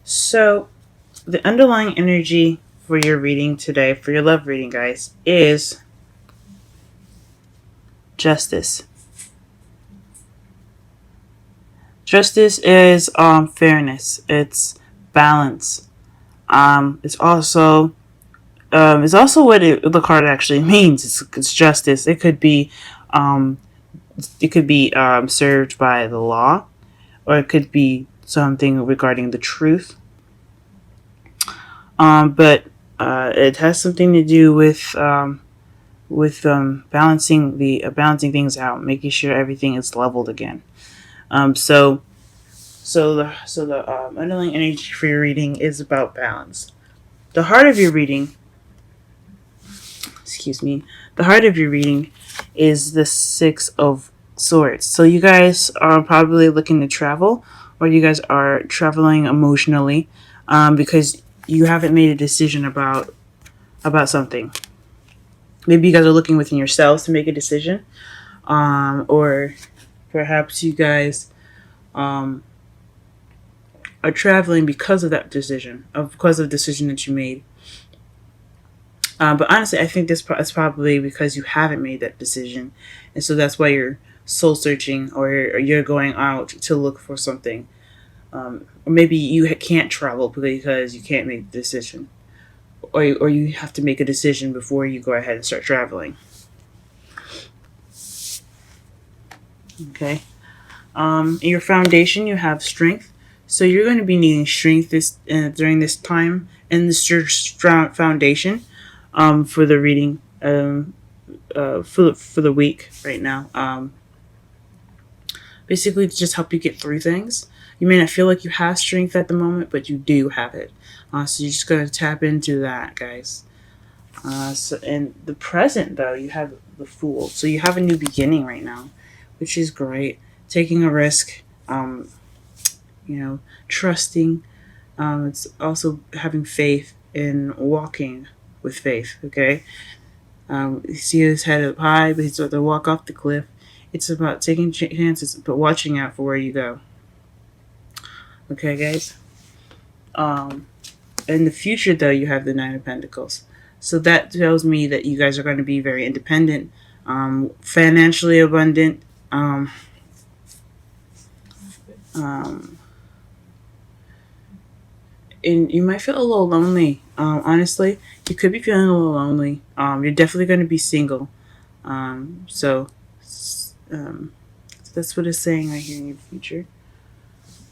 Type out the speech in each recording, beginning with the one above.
So, the underlying energy for your reading today, for your love reading, guys, is justice. Justice is fairness. It's balance. It's also what the card actually means. It's justice. Um, it could be served by the law, or it could be something regarding the truth. But it has something to do with balancing things out, making sure everything is leveled again. So the underlying energy for your reading is about balance. The heart of your reading, excuse me, the heart of your reading is the Six of Swords. So you guys are probably looking to travel, or you guys are traveling emotionally, because you haven't made a decision about something. Maybe you guys are looking within yourselves to make a decision, or perhaps you guys um, are traveling because of that decision, because of the decision that you made. But honestly, I think this is probably because you haven't made that decision, and so that's why you're soul searching, or you're going out to look for something. Or maybe you can't travel because you can't make the decision, or you have to make a decision before you go ahead and start traveling. Okay. In your foundation, you have strength. So you're going to be needing strength during this time, and this your foundation for the reading for the week right now. Basically, to just help you get through things. You may not feel like you have strength at the moment, but you do have it. So you're just going to tap into that, guys. So in the present, though, you have the Fool. So you have a new beginning right now, which is great. Taking a risk, trusting. It's also having faith in walking with faith. Okay. You see his head up high, but he's about to walk off the cliff. It's about taking chances, but watching out for where you go. Okay, guys. Um, in the future, though, you have the Nine of Pentacles. So that tells me that you guys are going to be very independent, financially abundant, um, and you might feel a little lonely. Honestly, you could be feeling a little lonely. You're definitely going to be single. So that's what it's saying right here in your future.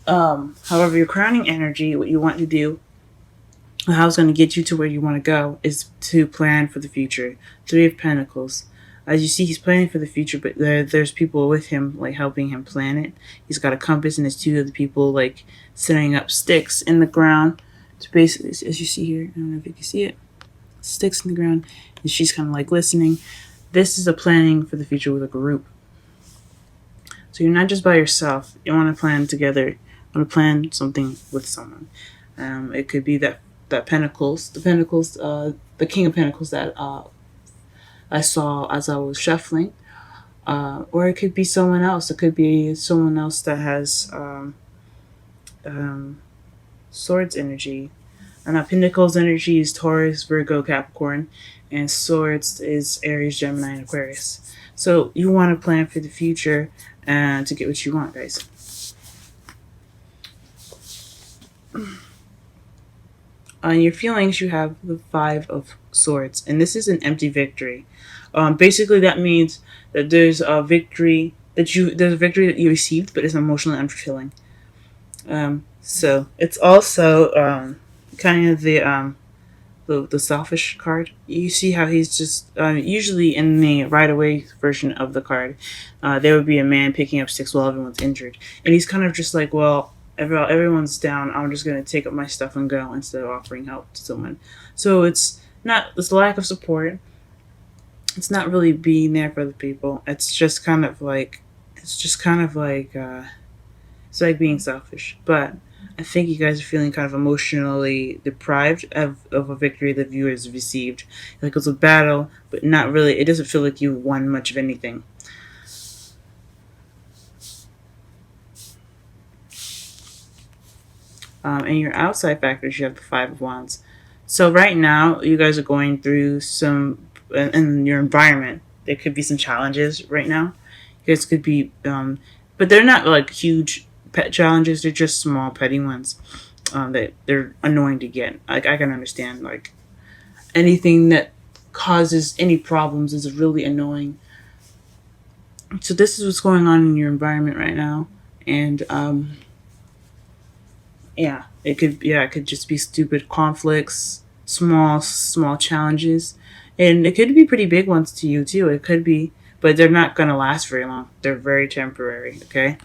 However, your crowning energy, what you want to do, how it's going to get you to where you want to go, is to plan for the future. Three of Pentacles. As you see, he's planning for the future, but there's people with him, like helping him plan it. He's got a compass, and there's two other people like setting up sticks in the ground. To basically, as you see here, I don't know if you can see it, sticks in the ground, and she's kind of like listening. This is a planning for the future with a group. So you're not just by yourself. You want to plan together. You want to plan something with someone. It could be that Pentacles, the King of Pentacles that I saw as I was shuffling, or it could be someone else. It could be someone else that has Swords energy. And now Pentacles energy is Taurus, Virgo, Capricorn, and Swords is Aries, Gemini, and Aquarius. So you want to plan for the future and to get what you want, guys. On your feelings, you have the Five of Swords, and this is an empty victory. Basically, that means that there's a victory that you received, but it's emotionally unfulfilling. So it's also kind of the selfish card. You see how he's just usually in the right away version of the card, there would be a man picking up sticks while everyone's injured, and he's kind of just like, well, everyone's down. I'm just gonna take up my stuff and go instead of offering help to someone. So it's not this lack of support. It's not really being there for the people. It's like being selfish. But I think you guys are feeling kind of emotionally deprived of a victory the viewers received. Like it was a battle, but not really. It doesn't feel like you won much of anything. And your outside factors, you have the Five of Wands. So right now, you guys are going through some in your environment. There could be some challenges right now. You guys could be, but they're not like huge pet challenges. They're just small, petty ones. That they're annoying to get. Like I can understand, like anything that causes any problems is really annoying. So this is what's going on in your environment right now, and yeah, it could just be stupid conflicts, small challenges, and it could be pretty big ones to you too. It could be, but they're not gonna last very long. They're very temporary. Okay.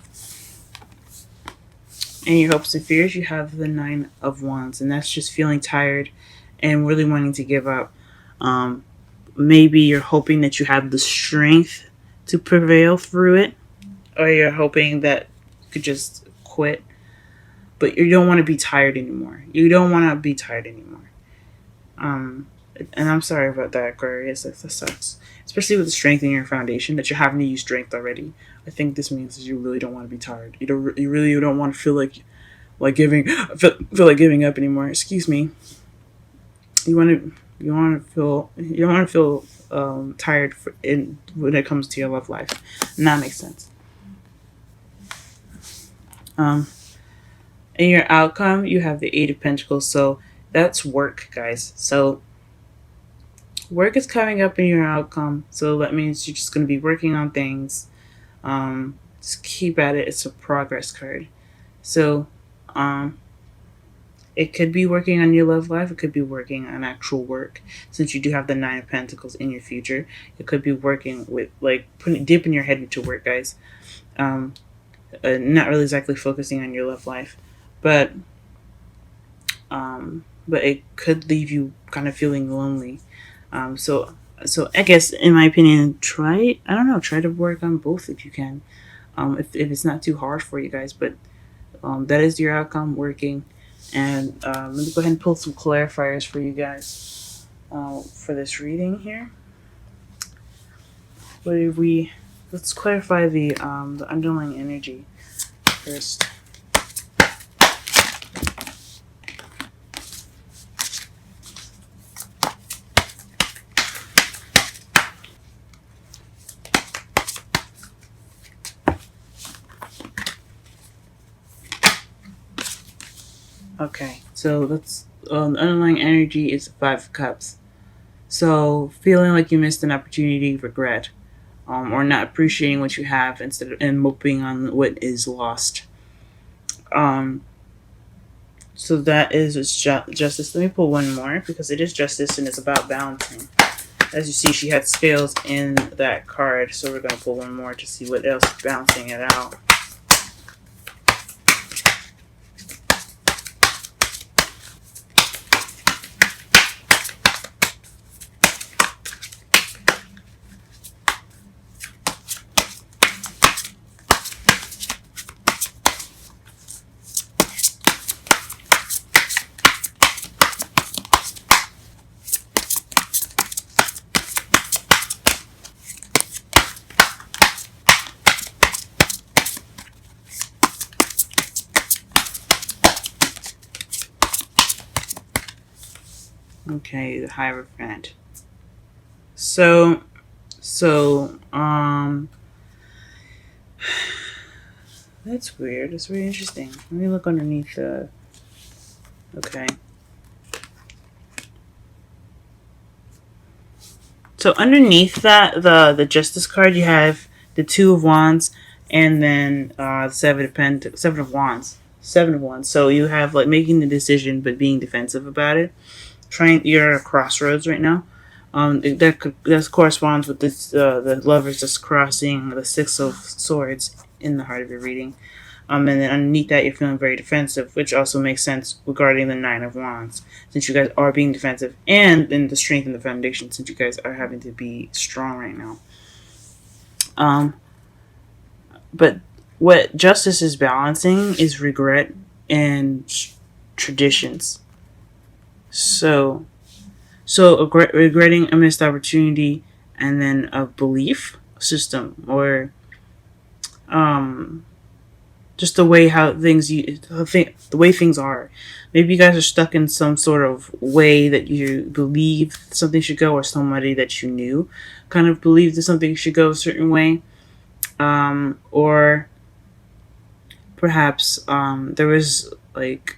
And your hopes and fears, you have the Nine of Wands, and that's just feeling tired and really wanting to give up. Um, Maybe you're hoping that you have the strength to prevail through it, or you're hoping that you could just quit, but you don't want to be tired anymore. You don't want to be tired anymore. Um, and I'm sorry about that, Aquarius. That sucks. Especially with the strength in your foundation, that you're having to use strength already. I think this means that you really don't want to be tired. You really don't want to feel like feel like giving up anymore. Excuse me. You want to feel you don't want to feel tired when it comes to your love life, and that makes sense. Um, in your outcome, you have the Eight of Pentacles, so that's work, guys. So work is coming up in your outcome, so that means you're just going to be working on things. Just keep at it. It's a progress card. So it could be working on your love life. It could be working on actual work. Since you do have the Nine of Pentacles in your future, it could be working with like dipping your head into work, guys. Not really exactly focusing on your love life, but it could leave you kind of feeling lonely. So I guess in my opinion, try to work on both if you can. If it's not too hard for you guys, but that is your outcome working. And let me go ahead and pull some clarifiers for you guys for this reading here. Let's clarify the underlying energy first. Okay, so that's the underlying energy is Five of Cups. So feeling like you missed an opportunity, regret, or not appreciating what you have instead of and moping on what is lost. So that is justice. Let me pull one more because it is justice and it's about balancing. As you see, she had scales in that card, so we're gonna pull one more to see what else is balancing it out. Okay, the Hierophant. So, that's weird. It's really interesting. Let me look underneath the. Okay. So underneath that, the Justice card, you have the Two of Wands, and then Seven of Wands. Seven of Wands. So you have like making the decision, but being defensive about it. You're at a crossroads right now. That corresponds with the lovers just crossing the Six of Swords in the heart of your reading. And then underneath that, you're feeling very defensive, which also makes sense regarding the Nine of Wands, since you guys are being defensive, and then the strength in the foundation, since you guys are having to be strong right now. But what justice is balancing is regret and traditions. So regretting a missed opportunity, and then a belief system, or just the way the way things are. Maybe you guys are stuck in some sort of way that you believe something should go, or somebody that you knew kind of believed that something should go a certain way. Or perhaps there was like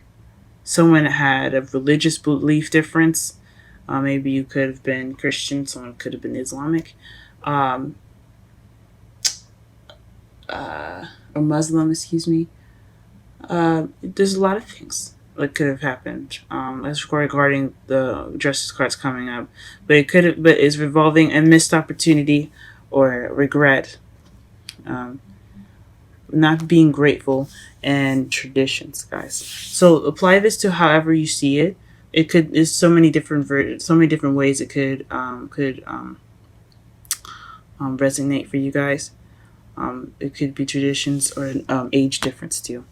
someone that had a religious belief difference. Maybe you could have been Christian, someone could have been Islamic, um, or Muslim, excuse me. There's a lot of things that could have happened. As regarding the justice cards coming up, but it could have, but it's revolving a missed opportunity or regret, um, not being grateful, and traditions, guys. So apply this to however you see it. It could there's so many different ways it could resonate for you guys. It could be traditions or age difference too.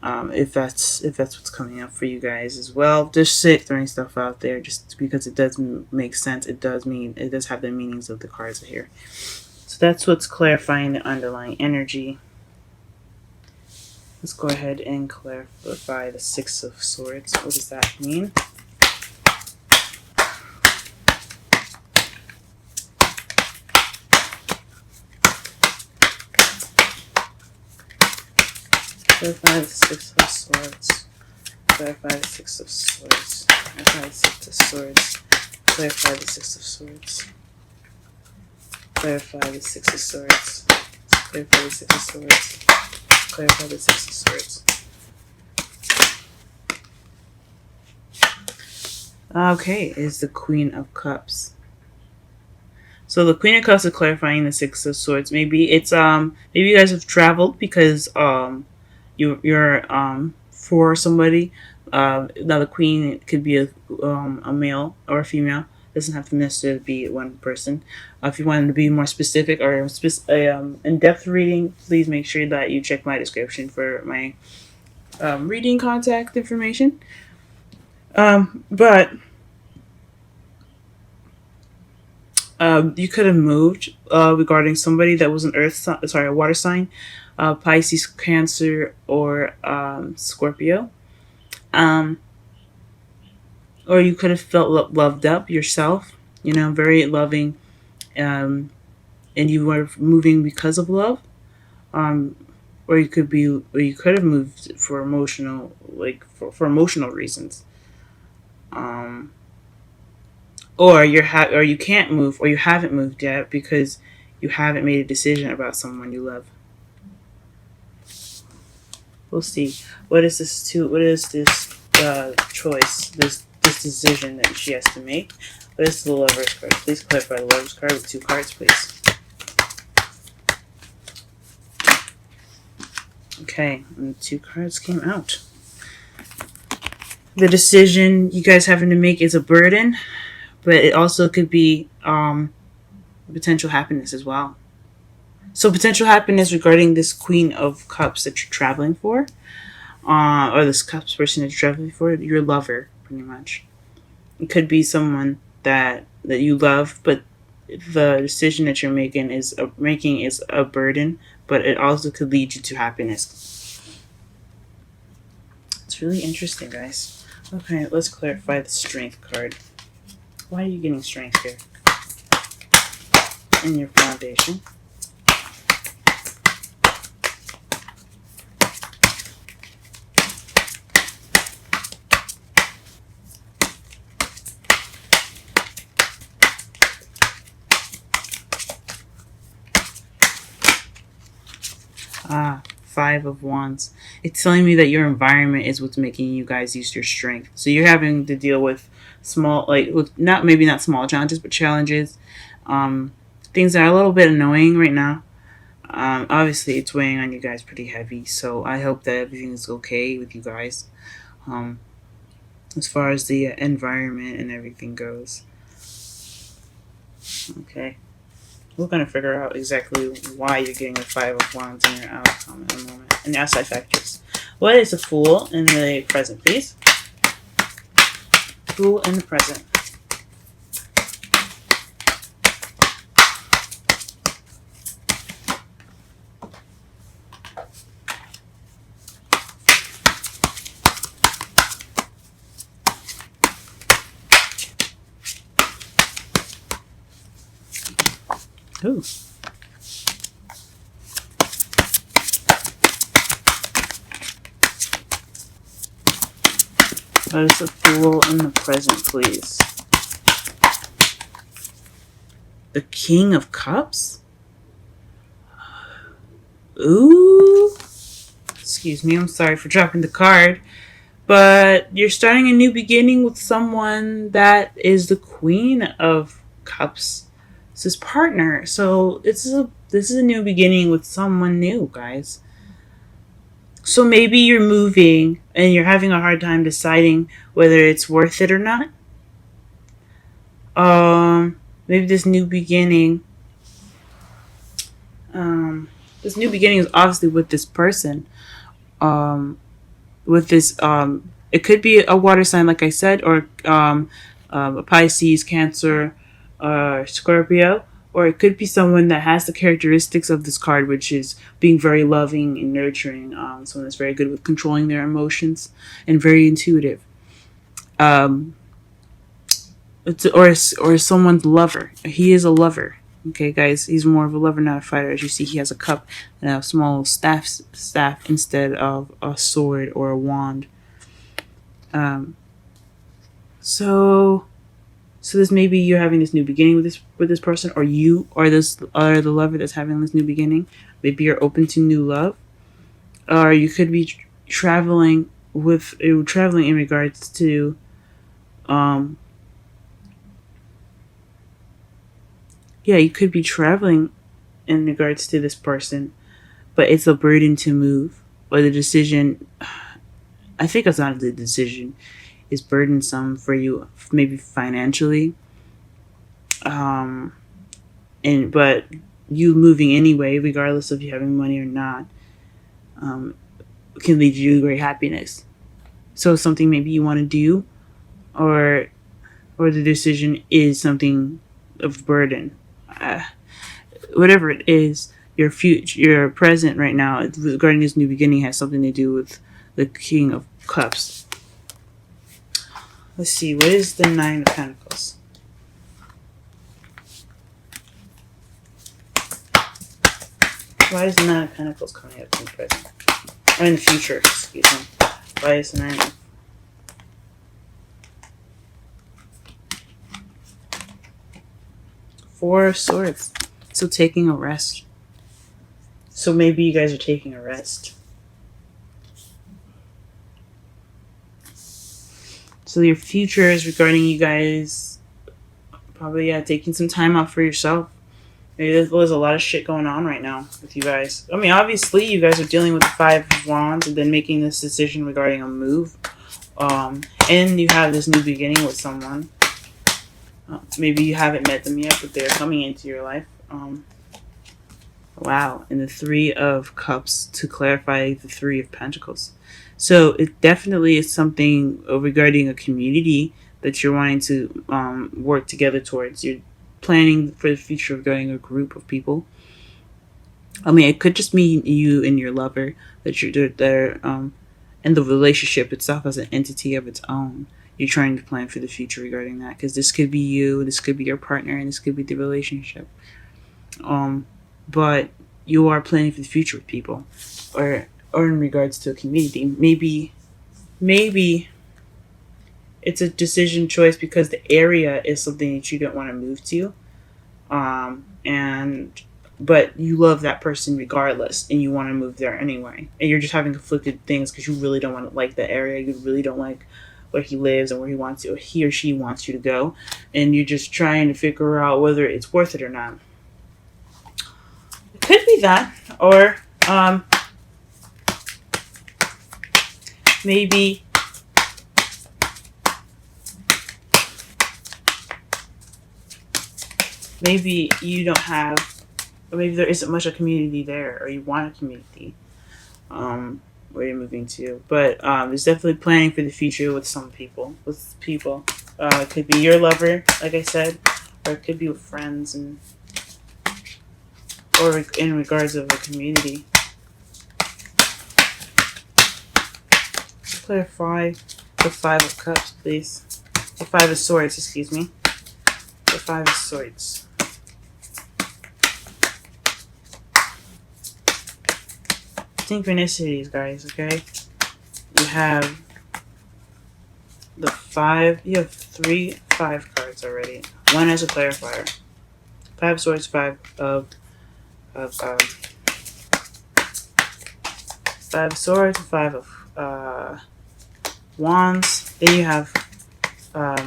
If that's what's coming up for you guys as well. Just throwing stuff out there, just because it does make sense. It does have the meanings of the cards here. So that's what's clarifying the underlying energy. Let's go ahead and clarify the Six of Swords. What does that mean? Clarify the Six of Swords. Clarify the Six of Swords. Clarify the Six of Swords. Clarify the Six of Swords. Clarify the Six of Swords. Clarify the Six of Swords. Clarify the Six of Swords. Okay, is the Queen of Cups. So the Queen of Cups is clarifying the Six of Swords. Maybe it's maybe you guys have traveled because you're for somebody. Now the Queen could be a male or a female. It doesn't have to necessarily be one person. If you wanted to be more specific or in-depth reading, please make sure that you check my description for my reading contact information. But you could have moved regarding somebody that was a water sign, Pisces, Cancer, or Scorpio. Or you could have felt loved up yourself, very loving, and you were moving because of love. Or you could have moved for emotional, for emotional reasons. Or or you can't move, or you haven't moved yet because you haven't made a decision about someone you love. We'll see. What is this choice? This decision that she has to make. What is the Lover's card? Please clarify the Lover's card with 2 cards, please. Okay, and 2 cards came out. The decision you guys having to make is a burden, but it also could be potential happiness as well. So potential happiness regarding this Queen of Cups that you're traveling for, or this Cups person that you're traveling for, your lover, pretty much. It could be someone that you love, but the decision that you're making is a burden, but it also could lead you to happiness. It's really interesting, guys. Okay, let's clarify the Strength card. Why are you getting strength here? In your foundation. Five of Wands. It's telling me that your environment is what's making you guys use your strength. So you're having to deal with maybe not small challenges, but challenges. Things that are a little bit annoying right now. Obviously, it's weighing on you guys pretty heavy. So I hope that everything is okay with you guys. As far as the environment and everything goes. Okay. We're going to figure out exactly why you're getting the Five of Wands in your outcome in a moment. And the outside factors. What is a Fool in the present, please? Fool in the present. Ooh. What is the Fool in the present, please? The King of Cups? Ooh. Excuse me, I'm sorry for dropping the card. But you're starting a new beginning with someone that is the Queen of Cups. It's his partner. So this is a new beginning with someone new, guys. So maybe you're moving and you're having a hard time deciding whether it's worth it or not. Maybe this new beginning. This new beginning is obviously with this person. With this, it could be a water sign, like I said, or a Pisces, Cancer, Scorpio, or it could be someone that has the characteristics of this card, which is being very loving and nurturing. Someone that's very good with controlling their emotions and very intuitive. Or someone's lover. He is a lover. Okay, guys, he's more of a lover, not a fighter. As you see, he has a cup and a small staff instead of a sword or a wand. So this maybe you're having this new beginning with this person, or you are the lover that's having this new beginning. Maybe you're open to new love, or you could be traveling in regards to you could be traveling in regards to this person, but it's a burden to move, or the decision. I think it's not the decision. Is burdensome for you, maybe financially. But you moving anyway, regardless of you having money or not, can lead you to great happiness. So it's something maybe you want to do, or the decision is something of burden. Whatever it is, your future, your present right now regarding this new beginning has something to do with the King of Cups. Let's see, what is the Nine of Pentacles? Why is the Nine of Pentacles coming up in the present? Or in the future, excuse me. Why is the Nine of... Four of Swords. So taking a rest. So maybe you guys are taking a rest. So your future is regarding you guys probably taking some time out for yourself. Maybe there's a lot of shit going on right now with you guys. I mean, obviously you guys are dealing with the Five of Wands and then making this decision regarding a move. And you have this new beginning with someone. Maybe you haven't met them yet, but they're coming into your life. Wow. And the Three of Cups to clarify the Three of Pentacles. So it definitely is something regarding a community that you're wanting to work together towards. You're planning for the future regarding a group of people. I mean, it could just mean you and your lover that you're there, and the relationship itself as an entity of its own. You're trying to plan for the future regarding that, because this could be you, this could be your partner, and this could be the relationship. But you are planning for the future with people, or in regards to a community. Maybe it's a decision choice because the area is something that you don't want to move to, but you love that person regardless, and you want to move there anyway, and you're just having conflicted things because you really don't want to like the area, you really don't like where he lives and where he or she wants you to go, and you're just trying to figure out whether it's worth it or not. It could be that, or maybe you don't have, or maybe there isn't much a community there, or you want a community where you're moving to. But there's definitely planning for the future with some people. It could be your lover, like I said, or it could be with friends, or in regards of a community. Clarify the Five of Cups, please. The Five of Swords, excuse me. The Five of Swords. synchronicities, guys, okay? You have the 5. You have 5 cards already. One as a clarifier. 5 swords, 5 of 5 swords, 5 of wands. Then you have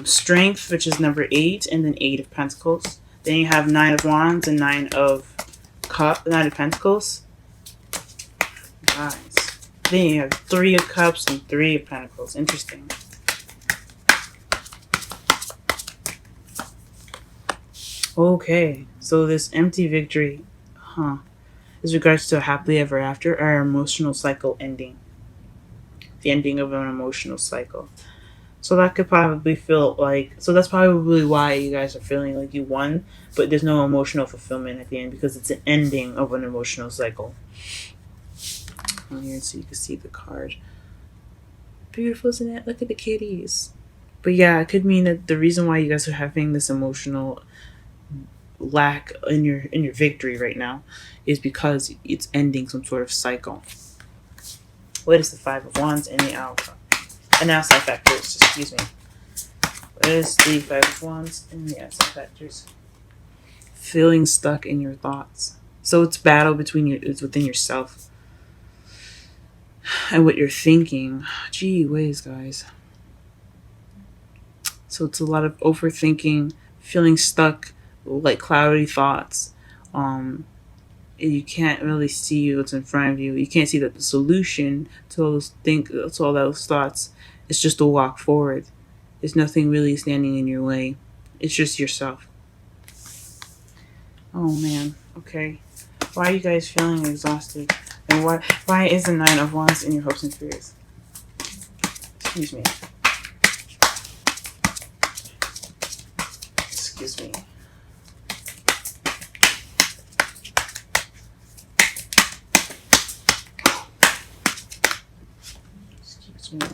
strength, which is number 8, and then 8 of pentacles. Then you have 9 of wands and 9 of pentacles. Nice. Then you have 3 of cups and 3 of pentacles. Interesting. Okay, so this empty victory, is regards to a happily ever after or emotional cycle ending. The ending of an emotional cycle. So that could probably feel like, so that's probably why you guys are feeling like you won, but there's no emotional fulfillment at the end because it's an ending of an emotional cycle. Here, so you can see the card. Beautiful, isn't it? Look at the kitties. But yeah, it could mean that the reason why you guys are having this emotional lack in your victory right now is because it's ending some sort of cycle. What is the 5 of wands in the outcome? And outside factors, excuse me. What is the 5 of wands in the outside factors? Feeling stuck in your thoughts. So it's battle it's within yourself and what you're thinking. Gee whiz, guys. So it's a lot of overthinking, feeling stuck, like cloudy thoughts. You can't really see what's in front of you. You can't see that the solution to all those thoughts is just to walk forward. There's nothing really standing in your way. It's just yourself. Oh man. Okay. Why are you guys feeling exhausted? And why is the 9 of wands in your hopes and fears? Excuse me. Excuse me. Excuse me.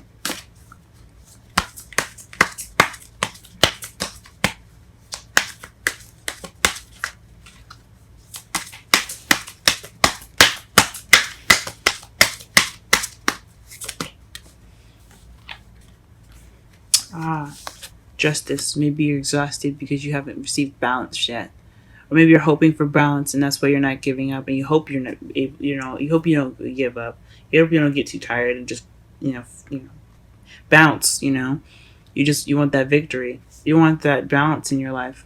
Justice. Maybe you're exhausted because you haven't received balance yet, or maybe you're hoping for balance, and that's why you're not giving up. And you hope you're not, you hope you don't give up. You hope you don't get too tired and just, bounce. You want that victory. You want that balance in your life.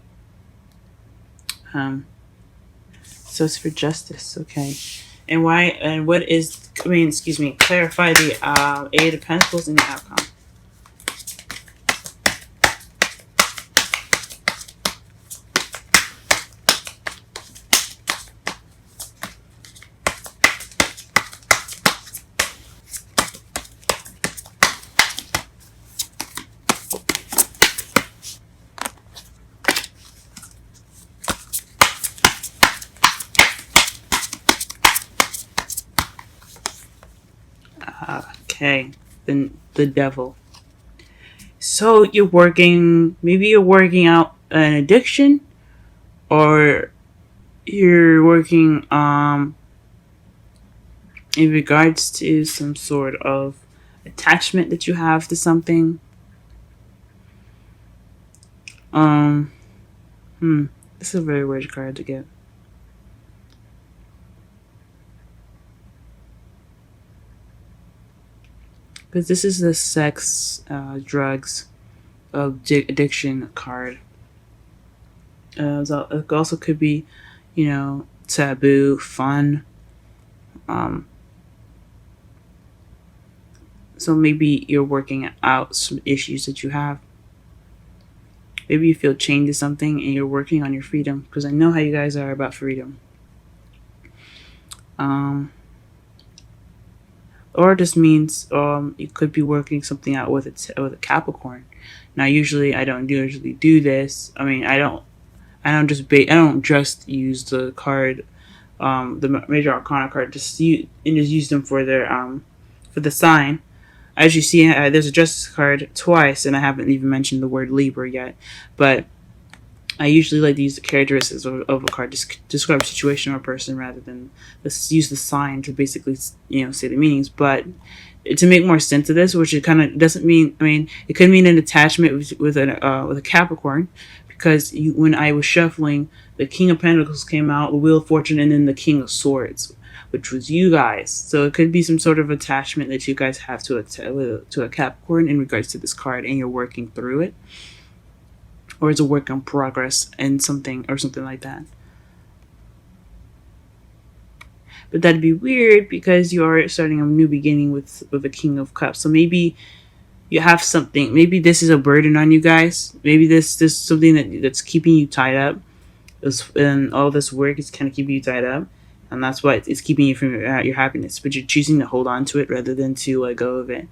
So it's for justice, okay? And why? And what is? Clarify the 8 of pentacles in the outcome. Okay, then the devil. So maybe you're working out an addiction, or you're working in regards to some sort of attachment that you have to something. This is a very weird card to get. Because this is the sex, drugs, addiction card. It also could be, taboo, fun. So maybe you're working out some issues that you have. Maybe you feel chained to something and you're working on your freedom. Because I know how you guys are about freedom. Or it just means you could be working something out with a Capricorn. Now, usually I don't usually do this. I mean, I don't just use the card, the major arcana card, just use them for their for the sign. As you see, there's a justice card twice, and I haven't even mentioned the word Libra yet. But I usually like to use the characteristics of a card to describe a situation or a person rather than let's use the sign to basically, say the meanings. But to make more sense of this, which it kind of doesn't mean, I mean, it could mean an attachment with a Capricorn, because when I was shuffling, the King of Pentacles came out, the Wheel of Fortune, and then the King of Swords, which was you guys. So it could be some sort of attachment that you guys have to a Capricorn in regards to this card, and you're working through it, or it's a work in progress and something like that. But that'd be weird because you are starting a new beginning with a King of Cups. So maybe you have something. Maybe this is a burden on you guys. Maybe this is something that's keeping you tied up. And all this work is kind of keeping you tied up, and that's why it's keeping you from your happiness. But you're choosing to hold on to it rather than to let go of it.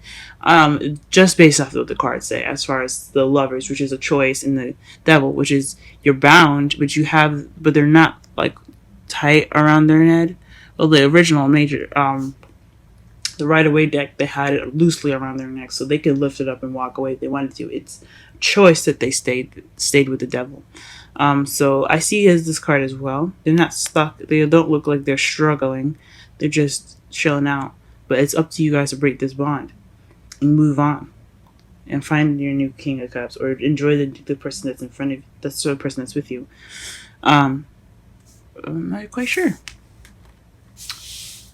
Just based off of what the cards say, as far as the Lovers, which is a choice, and the Devil, which is you're bound, but they're not like tight around their neck. Well, the original major, the Rider-Waite deck, they had it loosely around their neck, so they could lift it up and walk away if they wanted to. It's a choice that they stayed with the Devil. So I see this card as well. They're not stuck. They don't look like they're struggling. They're just chilling out. But it's up to you guys to break this bond and move on and find your new King of Cups, or enjoy the person that's in front of you. That's the person that's with you. I'm not quite sure.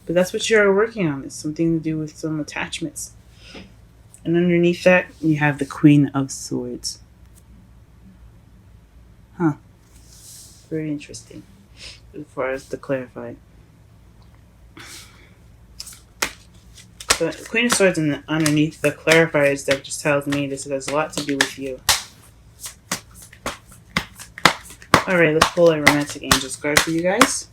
But that's what you're working on. It's something to do with some attachments. And underneath that, you have the Queen of Swords. Huh. Very interesting. As far as to clarify. The Queen of Swords underneath the clarifiers deck just tells me this has a lot to do with you. Alright, let's pull a Romantic Angels card for you guys.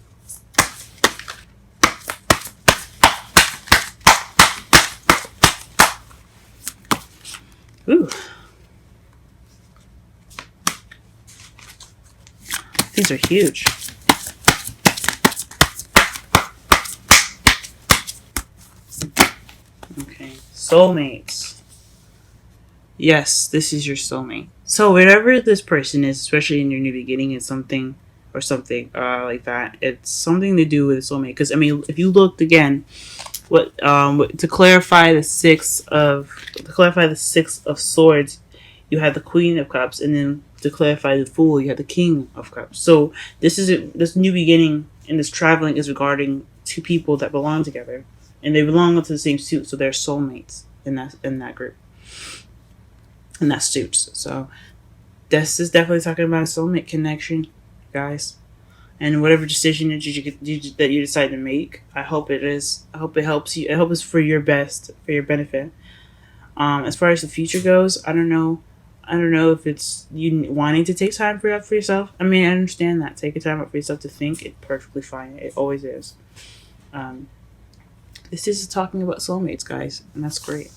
Ooh. These are huge. Okay. Soulmates. Yes, this is your soulmate. So whatever this person is, especially in your new beginning, is something like that. It's something to do with a soulmate. Because I mean, if you looked again, to clarify the Six of Swords, you had the Queen of Cups, and then to clarify the Fool, you had the King of Cups. So this new beginning and this traveling is regarding two people that belong together, and they belong to the same suit, so they're soulmates in that group, in that suit. So this is definitely talking about a soulmate connection, guys. And whatever decision that you decide to make, I hope it is. I hope it helps you. I hope it's for your benefit. As far as the future goes, I don't know if it's you wanting to take time for yourself. I mean, I understand that. Taking time out for yourself to think, it's perfectly fine. It always is. This is talking about soulmates, guys, and that's great.